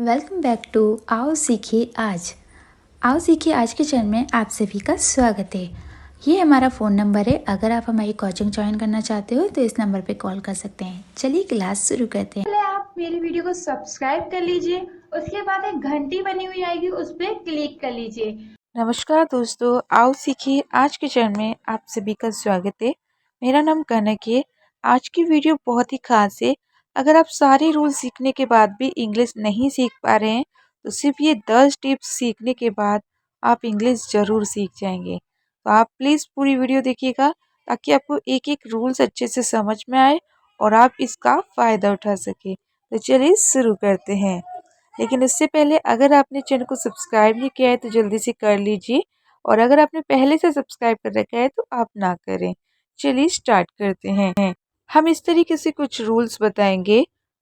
Welcome back to आओ सीखिए आज। आओ सीखिए आज के चैनल में आप सभी का स्वागत है। ये हमारा फ़ोन नंबर है। अगर आप हमारी कोचिंग ज्वाइन करना चाहते हो तो इस नंबर पे कॉल कर सकते हैं। चलिए क्लास शुरू करते हैं। पहले आप मेरी वीडियो को सब्सक्राइब कर लीजिए, उसके बाद एक घंटी बनी हुई आएगी, उस पर क्लिक कर लीजिए। नमस्कार दोस्तों, आओ सीखिए आज के चैनल में आप सभी का स्वागत है। मेरा नाम कनक है। आज की वीडियो बहुत ही खास है। अगर आप सारे रूल सीखने के बाद भी इंग्लिश नहीं सीख पा रहे हैं तो सिर्फ ये 10 टिप्स सीखने के बाद आप इंग्लिश ज़रूर सीख जाएंगे। तो आप प्लीज़ पूरी वीडियो देखिएगा ताकि आपको एक एक रूल्स अच्छे से समझ में आए और आप इसका फ़ायदा उठा सकें। तो चलिए शुरू करते हैं। लेकिन उससे पहले अगर आपने चैनल को सब्सक्राइब नहीं किया है तो जल्दी से कर लीजिए, और अगर आपने पहले से सब्सक्राइब कर रखा है तो आप ना करें। चलिए स्टार्ट करते हैं। हम इस तरीके से कुछ रूल्स बताएंगे।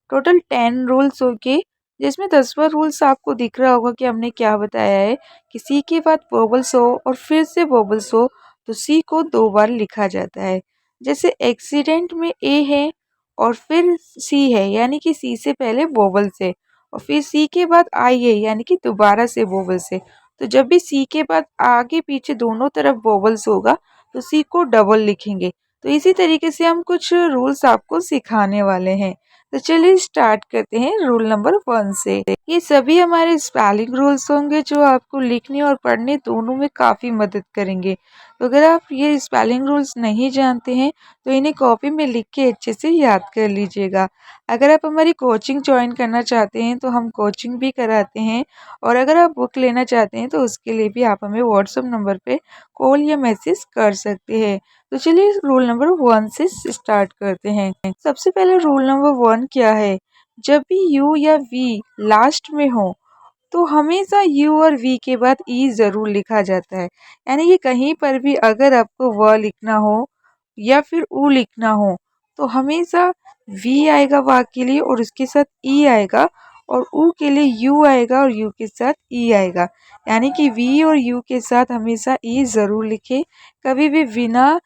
टोटल 10 रूल्स होंगे, जिसमें 10वां रूल्स आपको दिख रहा होगा कि हमने क्या बताया है कि सी के बाद वोवल्स हो और फिर से वोवल्स हो तो सी को 2 बार लिखा जाता है। जैसे एक्सीडेंट में ए है और फिर सी है, यानी कि सी से पहले वोवल्स है, और फिर सी के बाद आई है यानी कि दोबारा से वोवल्स है। तो जब भी सी के बाद आगे पीछे दोनों तरफ वोवल्स होगा तो सी को डबल लिखेंगे। तो इसी तरीके से हम कुछ रूल्स आपको सिखाने वाले हैं। तो चलिए स्टार्ट करते हैं रूल नंबर 1 से। ये सभी हमारे स्पेलिंग रूल्स होंगे जो आपको लिखने और पढ़ने दोनों में काफ़ी मदद करेंगे। तो अगर आप ये स्पेलिंग रूल्स नहीं जानते हैं तो इन्हें कॉपी में लिख के अच्छे से याद कर लीजिएगा। अगर आप हमारी कोचिंग ज्वाइन करना चाहते हैं तो हम कोचिंग भी कराते हैं, और अगर आप बुक लेना चाहते हैं तो उसके लिए भी आप हमें व्हाट्सएप नंबर पे कॉल या मैसेज कर सकते हैं। तो चलिए रूल नंबर 1 से स्टार्ट करते हैं। सबसे पहले रूल नंबर 1 क्या है? जब भी यू या वी लास्ट में हो तो हमेशा यू और वी के बाद ई ज़रूर लिखा जाता है। यानी कि कहीं पर भी अगर आपको व लिखना हो या फिर ऊ लिखना हो तो हमेशा वी आएगा वा के लिए और उसके साथ ई आएगा, और ऊ के लिए यू आएगा और यू के साथ ई आएगा। यानी कि वी और यू के साथ हमेशा ई ज़रूर लिखे। कभी भी बिना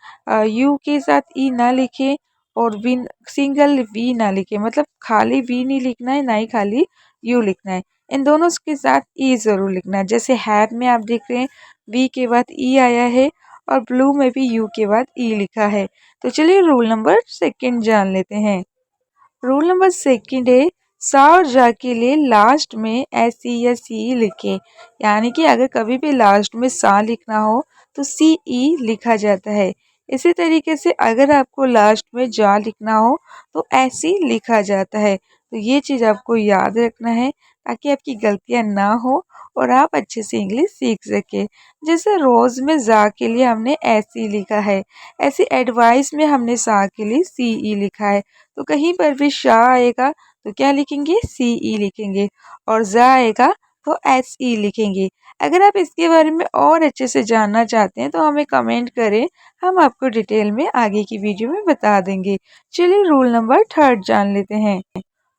यू के साथ ई ना लिखे और बिन सिंगल वी ना लिखे, मतलब खाली वी नहीं लिखना है ना ही खाली यू लिखना है। इन दोनों के साथ ई ज़रूर लिखना है। जैसे हैव में आप देख रहे हैं वी के बाद ई आया है और ब्लू में भी यू के बाद ई लिखा है। तो चलिए रूल नंबर 2 जान लेते हैं। रूल नंबर 2 है, सा और जा के लिए लास्ट में एस ई या सी लिखे। यानी कि अगर कभी भी लास्ट में सा लिखना हो तो सी ई लिखा जाता है। इसी तरीके से अगर आपको लास्ट में जा लिखना हो तो ऐसी लिखा जाता है। तो ये चीज़ आपको याद रखना है ताकि आपकी गलतियाँ ना हो और आप अच्छे से इंग्लिश सीख सके। जैसे रोज़ में जा के लिए हमने ऐसी लिखा है, ऐसे एडवाइस में हमने सा के लिए सी ई लिखा है। तो कहीं पर भी शाह आएगा तो क्या लिखेंगे? सी ई लिखेंगे, और जा आएगा तो एस ई लिखेंगे। अगर आप इसके बारे में और अच्छे से जानना चाहते हैं तो हमें कमेंट करें, हम आपको डिटेल में आगे की वीडियो में बता देंगे। चलिए रूल नंबर 3 जान लेते हैं।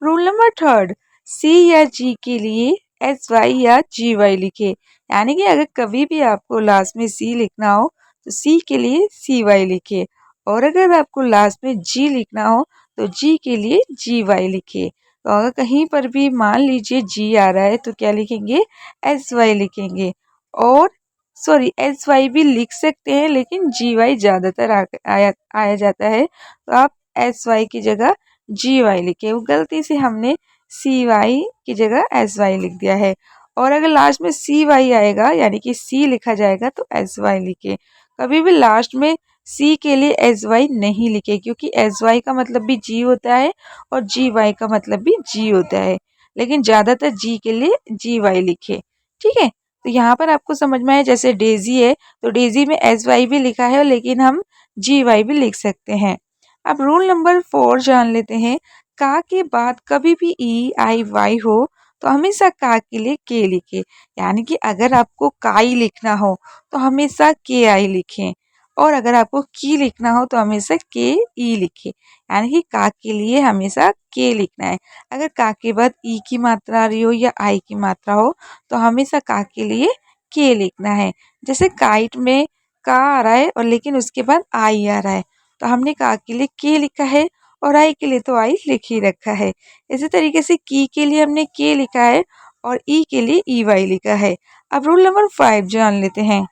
रूल नंबर 3, सी या जी के लिए एस वाई या जी वाई लिखे। यानी कि अगर कभी भी आपको लास्ट में सी लिखना हो तो सी के लिए सी वाई लिखे, और अगर आपको लास्ट में जी लिखना हो तो जी के लिए जी वाई लिखे। तो अगर कहीं पर भी मान लीजिए जी आ रहा है तो क्या लिखेंगे? एस वाई लिखेंगे। और सॉरी, एस वाई भी लिख सकते हैं लेकिन जी वाई ज़्यादातर आया जाता है, तो आप एस वाई की जगह जी वाई लिखे। वो गलती से हमने सी वाई की जगह एस वाई लिख दिया है। और अगर लास्ट में सी वाई आएगा यानी कि सी लिखा जाएगा तो एस वाई लिखे। कभी भी लास्ट में सी के लिए एस वाई नहीं लिखे, क्योंकि एस वाई का मतलब भी जी होता है और जी वाई का मतलब भी जी होता है, लेकिन ज़्यादातर जी के लिए जी वाई लिखे। ठीक है, तो यहाँ पर आपको समझ में आया। जैसे डेजी है तो डेजी में एस वाई भी लिखा है लेकिन हम जी वाई भी लिख सकते हैं। अब रूल नंबर 4 जान लेते हैं। का के बाद कभी भी ई आई वाई हो तो हमेशा का के लिए के लिखे। यानी कि अगर आपको काई लिखना हो तो हमेशा के आई लिखें, और अगर आपको की लिखना हो तो हमेशा के ई लिखे। यानी कि का के लिए हमेशा के लिखना है। अगर का के बाद ई की मात्रा आ रही हो या आई की मात्रा हो तो हमेशा का के लिए के लिखना है। जैसे काइट में का आ रहा है और लेकिन उसके बाद आई आ रहा है तो हमने का के लिए के लिखा है, और आई के लिए तो आई लिख ही रखा है। इसी तरीके से की के लिए हमने के लिखा है और ई के लिए ई वाई लिखा है। अब रूल नंबर 5 जान लेते हैं।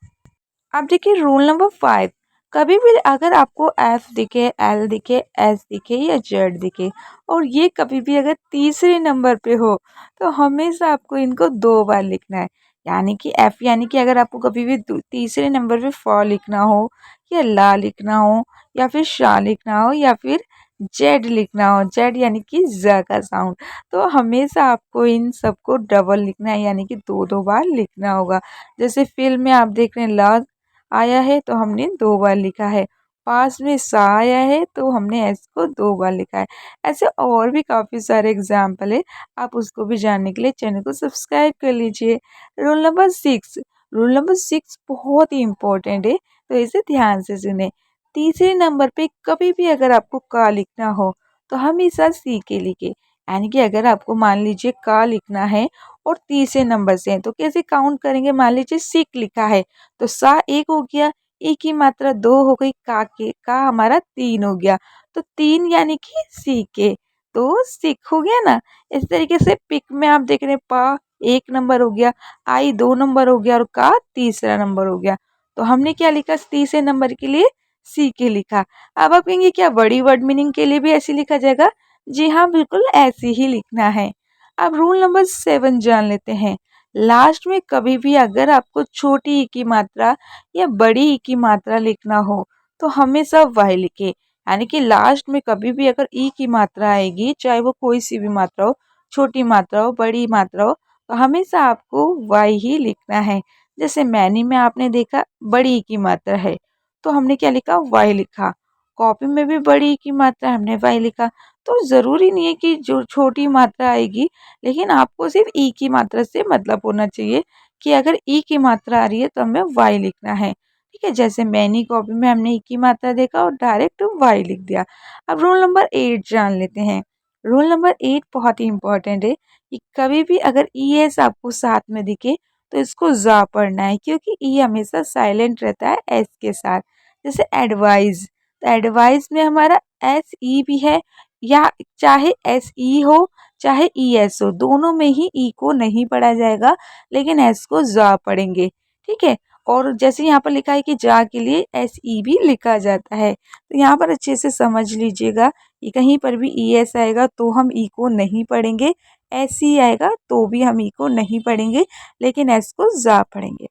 अब देखिए रूल नंबर 5, कभी भी अगर आपको एफ दिखे, एल दिखे, एस दिखे या जेड दिखे और ये कभी भी अगर तीसरे नंबर पे हो तो हमेशा आपको इनको 2 बार लिखना है। यानी कि एफ यानी कि अगर आपको कभी भी तीसरे नंबर पे फ लिखना हो या ला लिखना हो या फिर शा लिखना हो या फिर जेड लिखना हो, जेड यानी कि ज का साउंड, तो हमेशा आपको इन सबको डबल लिखना है यानी कि 2-2 बार लिखना होगा। जैसे फिल्म में आप देख रहे हैं ला आया है तो हमने 2 बार लिखा है, पास में सा आया है तो हमने एस को 2 बार लिखा है। ऐसे और भी काफ़ी सारे एग्जाम्पल है, आप उसको भी जानने के लिए चैनल को सब्सक्राइब कर लीजिए। रूल नंबर 6, रूल नंबर 6 बहुत ही इम्पोर्टेंट है तो इसे ध्यान से सुने। तीसरे नंबर पे कभी भी अगर आपको का लिखना हो तो हमेशा सी के लिखे, यानी कि अगर आपको मान लीजिए का लिखना है और तीसरे नंबर से है तो कैसे काउंट करेंगे। मान लीजिए सिक लिखा है तो सा 1 हो गया, ई की मात्रा 2 हो गई, का हमारा 3 हो गया, तो 3 यानी कि सी के, तो सिक हो गया ना। इस तरीके से पिक में आप देख रहे हैं पा 1 नंबर हो गया, आई 2 नंबर हो गया और का तीसरा नंबर हो गया। तो हमने क्या लिखा तीसरे नंबर के लिए सी के लिखा। अब आप कहेंगे क्या बड़ी वर्ड मीनिंग के लिए भी ऐसे लिखा जाएगा? जी हाँ, बिल्कुल ऐसे ही लिखना है। अब रूल नंबर 7 जान लेते हैं। लास्ट में कभी भी अगर आपको छोटी ई की मात्रा या बड़ी ई की मात्रा लिखना हो तो हमेशा वाई लिखे, यानी कि लास्ट में कभी भी अगर ई की मात्रा आएगी, चाहे वो कोई सी भी मात्रा हो, छोटी मात्रा हो, बड़ी मात्रा हो, तो हमेशा आपको वाई ही लिखना है। जैसे मैनी में आपने देखा बड़ी ई की मात्रा है तो हमने क्या लिखा वाई लिखा, कॉपी में भी बड़ी ई की मात्रा है हमने वाई लिखा। तो ज़रूरी नहीं है कि जो छोटी मात्रा आएगी, लेकिन आपको सिर्फ ई की मात्रा से मतलब होना चाहिए कि अगर ई की मात्रा आ रही है तो हमें वाई लिखना है। ठीक है, जैसे मैनी कॉपी में हमने ई की मात्रा देखा और डायरेक्ट वाई लिख दिया। अब रूल नंबर 8 जान लेते हैं। रूल नंबर 8 बहुत ही इंपॉर्टेंट है कि कभी भी अगर ई एस आपको साथ में दिखे तो इसको जा पढ़ना है, क्योंकि ई हमेशा साइलेंट रहता है एस के साथ। जैसे एडवाइज, तो एडवाइज में हमारा एस ई भी है, या चाहे एस ई हो चाहे ई एस हो, दोनों में ही ई को नहीं पढ़ा जाएगा लेकिन एस को जा पढ़ेंगे। ठीक है, और जैसे यहाँ पर लिखा है कि जा के लिए एस ई भी लिखा जाता है, तो यहाँ पर अच्छे से समझ लीजिएगा कि कहीं पर भी ई एस आएगा तो हम ई को नहीं पढ़ेंगे, एस ई आएगा तो भी हम ई को नहीं पढ़ेंगे लेकिन एस को जा पढ़ेंगे।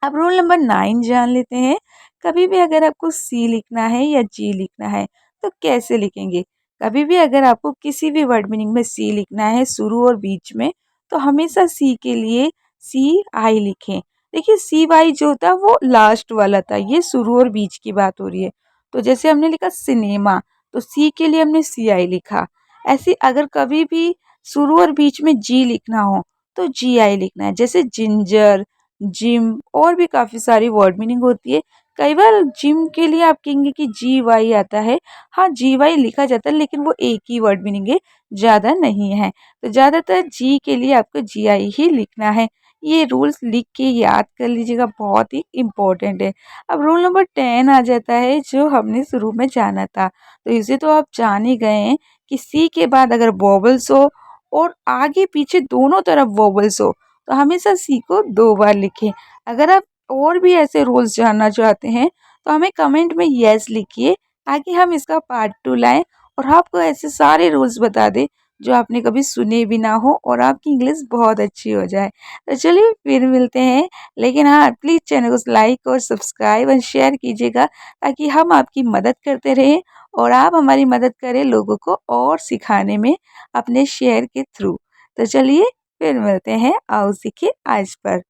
अब रूल नंबर 9 जान लेते हैं। कभी भी अगर आपको सी लिखना है या जी लिखना है तो कैसे लिखेंगे। कभी भी अगर आपको किसी भी वर्ड मीनिंग में सी लिखना है शुरू और बीच में तो हमेशा सी के लिए सी आई लिखें। देखिए सी वाई जो होता है वो लास्ट वाला था, ये शुरू और बीच की बात हो रही है। तो जैसे हमने लिखा सिनेमा तो सी के लिए हमने सी आई लिखा। ऐसे अगर कभी भी शुरू और बीच में जी लिखना हो तो जी आई लिखना है। जैसे जिंजर, जिम और भी काफ़ी सारी वर्ड मीनिंग होती है। कई बार जिम के लिए आप कहेंगे कि जी वाई आता है, हाँ जी वाई लिखा जाता है लेकिन वो एक ही वर्ड मीनिंग है, ज़्यादा नहीं है। तो ज़्यादातर जी के लिए आपको जी आई ही लिखना है। ये रूल्स लिख के याद कर लीजिएगा, बहुत ही इम्पोर्टेंट है। अब रूल नंबर 10 आ जाता है जो हमने शुरू में जाना था, तो इसे तो आप जान ही गए हैं कि सी के बाद अगर वोवल्स हो और आगे पीछे दोनों तरफ वोवल्स हो तो हमेशा सी को 2 बार लिखें। अगर आप और भी ऐसे रूल्स जानना चाहते हैं तो हमें कमेंट में यस लिखिए ताकि हम इसका पार्ट 2 लाएं और आपको ऐसे सारे रूल्स बता दें जो आपने कभी सुने भी ना हो और आपकी इंग्लिश बहुत अच्छी हो जाए। तो चलिए फिर मिलते हैं, लेकिन हाँ प्लीज़ चैनल को लाइक और सब्सक्राइब और शेयर कीजिएगा ताकि हम आपकी मदद करते रहें और आप हमारी मदद करें लोगों को और सिखाने में अपने शेयर के थ्रू। तो चलिए फिर मिलते हैं आओ सीखे आज पर।